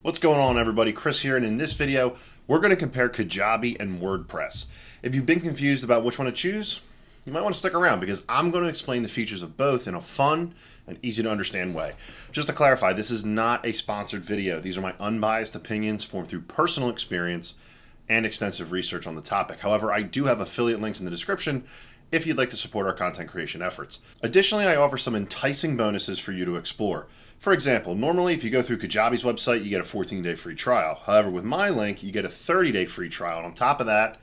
What's going on, everybody? Chris here, and in this video we're going to compare Kajabi and WordPress. If you've been confused about which one to choose, you might want to stick around because I'm going to explain the features of both in a fun and easy to understand way. Just to clarify, this is not a sponsored video. These are my unbiased opinions formed through personal experience and extensive research on the topic. However, I do have affiliate links in the description if you'd like to support our content creation efforts. Additionally, I offer some enticing bonuses for you to explore. For example, normally if you go through Kajabi's website, you get a 14-day free trial. However, with my link, you get a 30-day free trial. And on top of that,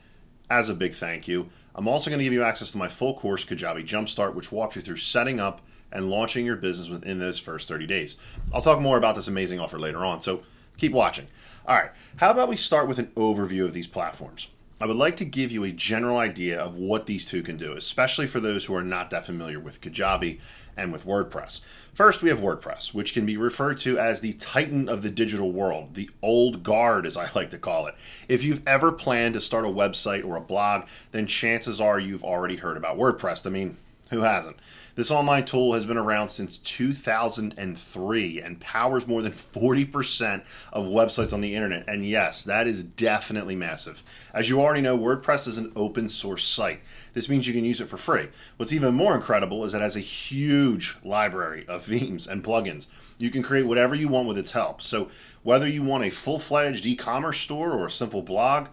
as a big thank you, I'm also going to give you access to my full course, Kajabi Jumpstart, which walks you through setting up and launching your business within those first 30 days. I'll talk more about this amazing offer later on, so keep watching. All right, how about we start with an overview of these platforms? I would like to give you a general idea of what these two can do, especially for those who are not that familiar with Kajabi and with WordPress. First, we have WordPress, which can be referred to as the titan of the digital world, the old guard, as I like to call it. If you've ever planned to start a website or a blog, then chances are you've already heard about WordPress. I mean, who hasn't? This online tool has been around since 2003 and powers more than 40% of websites on the internet. And yes, that is definitely massive. As you already know, WordPress is an open source site. This means you can use it for free. What's even more incredible is it has a huge library of themes and plugins. You can create whatever you want with its help. So whether you want a full-fledged e-commerce store or a simple blog,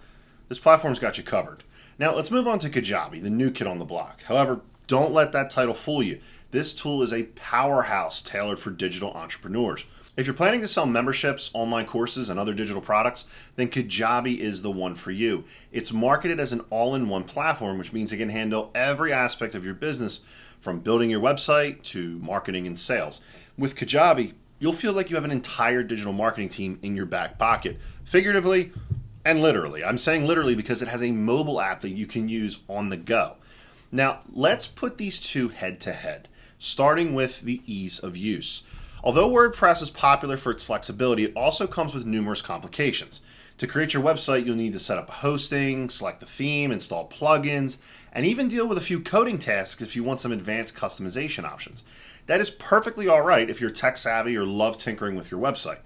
this platform's got you covered. Now let's move on to Kajabi, the new kid on the block. However, don't let that title fool you. This tool is a powerhouse tailored for digital entrepreneurs. If you're planning to sell memberships, online courses, and other digital products, then Kajabi is the one for you. It's marketed as an all-in-one platform, which means it can handle every aspect of your business, from building your website to marketing and sales. With Kajabi, you'll feel like you have an entire digital marketing team in your back pocket, figuratively and literally. I'm saying literally because it has a mobile app that you can use on the go. Now, let's put these two head to head, starting with the ease of use. Although WordPress is popular for its flexibility, it also comes with numerous complications. To create your website, you'll need to set up hosting, select the theme, install plugins, and even deal with a few coding tasks if you want some advanced customization options. That is perfectly all right if you're tech savvy or love tinkering with your website.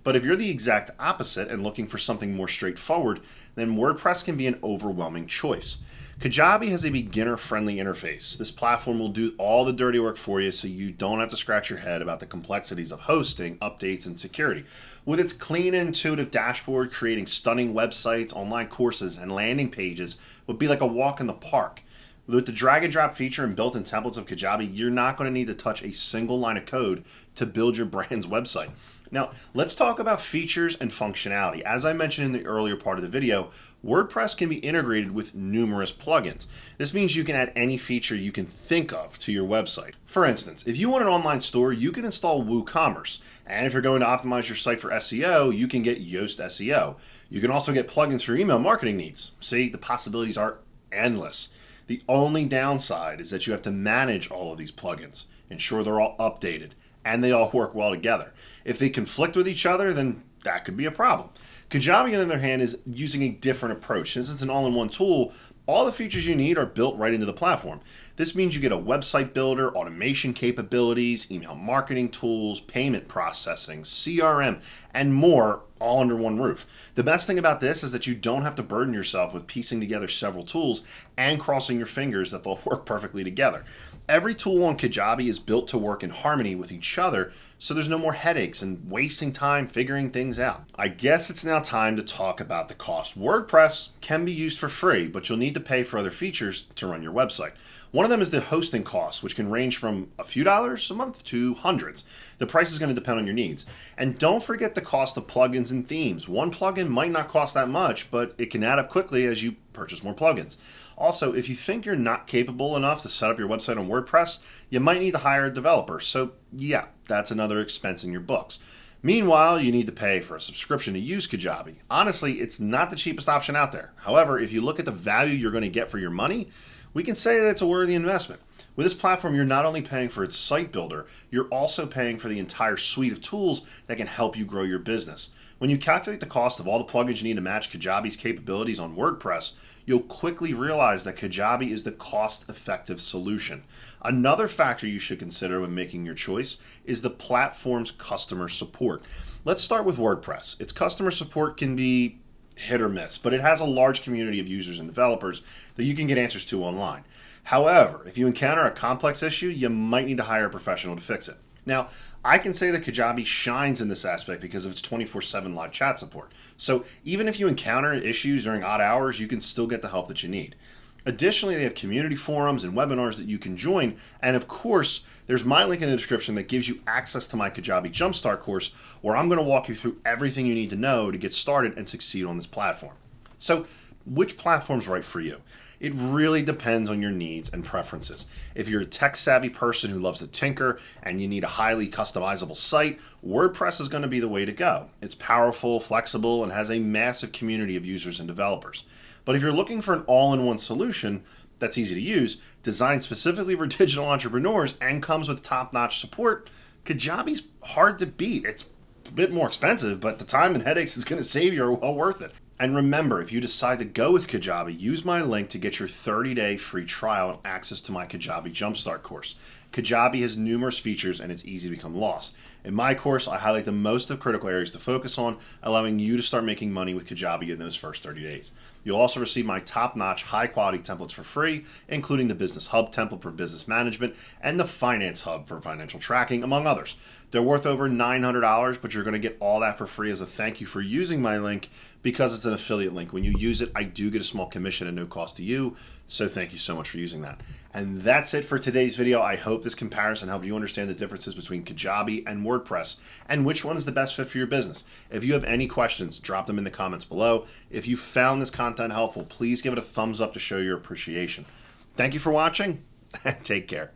But if you're the exact opposite and looking for something more straightforward, then WordPress can be an overwhelming choice. Kajabi has a beginner-friendly interface. This platform will do all the dirty work for you so you don't have to scratch your head about the complexities of hosting, updates, and security. With its clean and intuitive dashboard, creating stunning websites, online courses, and landing pages would be like a walk in the park. With the drag-and-drop feature and built-in templates of Kajabi, you're not going to need to touch a single line of code to build your brand's website. Now, let's talk about features and functionality. As I mentioned in the earlier part of the video, WordPress can be integrated with numerous plugins. This means you can add any feature you can think of to your website. For instance, if you want an online store, you can install WooCommerce. And if you're going to optimize your site for SEO, you can get Yoast SEO. You can also get plugins for email marketing needs. See, the possibilities are endless. The only downside is that you have to manage all of these plugins, ensure they're all updated, and they all work well together. If they conflict with each other, then that could be a problem. Kajabi, on the other hand, is using a different approach. Since it's an all-in-one tool, all the features you need are built right into the platform. This means you get a website builder, automation capabilities, email marketing tools, payment processing, CRM, and more all under one roof. The best thing about this is that you don't have to burden yourself with piecing together several tools and crossing your fingers that they'll work perfectly together. Every tool on Kajabi is built to work in harmony with each other, so there's no more headaches and wasting time figuring things out. I guess it's now time to talk about the cost. WordPress can be used for free, but you'll need to pay for other features to run your website. One of them is the hosting cost, which can range from a few dollars a month to hundreds. The price is going to depend on your needs. And don't forget the cost of plugins and themes. One plugin might not cost that much, but it can add up quickly as you purchase more plugins. Also, if you think you're not capable enough to set up your website on WordPress, you might need to hire a developer. So yeah, that's another expense in your books. Meanwhile, you need to pay for a subscription to use Kajabi. Honestly, it's not the cheapest option out there. However, if you look at the value you're going to get for your money, we can say that it's a worthy investment. With this platform, you're not only paying for its site builder, you're also paying for the entire suite of tools that can help you grow your business. When you calculate the cost of all the plugins you need to match Kajabi's capabilities on WordPress, you'll quickly realize that Kajabi is the cost-effective solution. Another factor you should consider when making your choice is the platform's customer support. Let's start with WordPress. Its customer support can be hit or miss, but it has a large community of users and developers that you can get answers to online. However, if you encounter a complex issue, you might need to hire a professional to fix it. Now, I can say that Kajabi shines in this aspect because of its 24/7 live chat support. So even if you encounter issues during odd hours, you can still get the help that you need. Additionally, they have community forums and webinars that you can join. And of course, there's my link in the description that gives you access to my Kajabi Jumpstart course, where I'm going to walk you through everything you need to know to get started and succeed on this platform. So, which platform's right for you? It really depends on your needs and preferences. If you're a tech-savvy person who loves to tinker and you need a highly customizable site, WordPress is going to be the way to go. It's powerful, flexible, and has a massive community of users and developers. But if you're looking for an all-in-one solution that's easy to use, designed specifically for digital entrepreneurs, and comes with top-notch support, Kajabi's hard to beat. It's a bit more expensive, but the time and headaches it's going to save you are well worth it. And remember, if you decide to go with Kajabi, use my link to get your 30-day free trial and access to my Kajabi Jumpstart course. Kajabi has numerous features and it's easy to become lost. In my course, I highlight the most of critical areas to focus on, allowing you to start making money with Kajabi in those first 30 days. You'll also receive my top-notch, high-quality templates for free, including the Business Hub template for business management and the Finance Hub for financial tracking, among others. They're worth over $900, but you're going to get all that for free as a thank you for using my link because it's an affiliate link. When you use it, I do get a small commission at no cost to you, so thank you so much for using that. And that's it for today's video. I hope this comparison helped you understand the differences between Kajabi and WordPress and which one is the best fit for your business. If you have any questions, drop them in the comments below. If you found this content helpful, please give it a thumbs up to show your appreciation. Thank you for watching, and take care.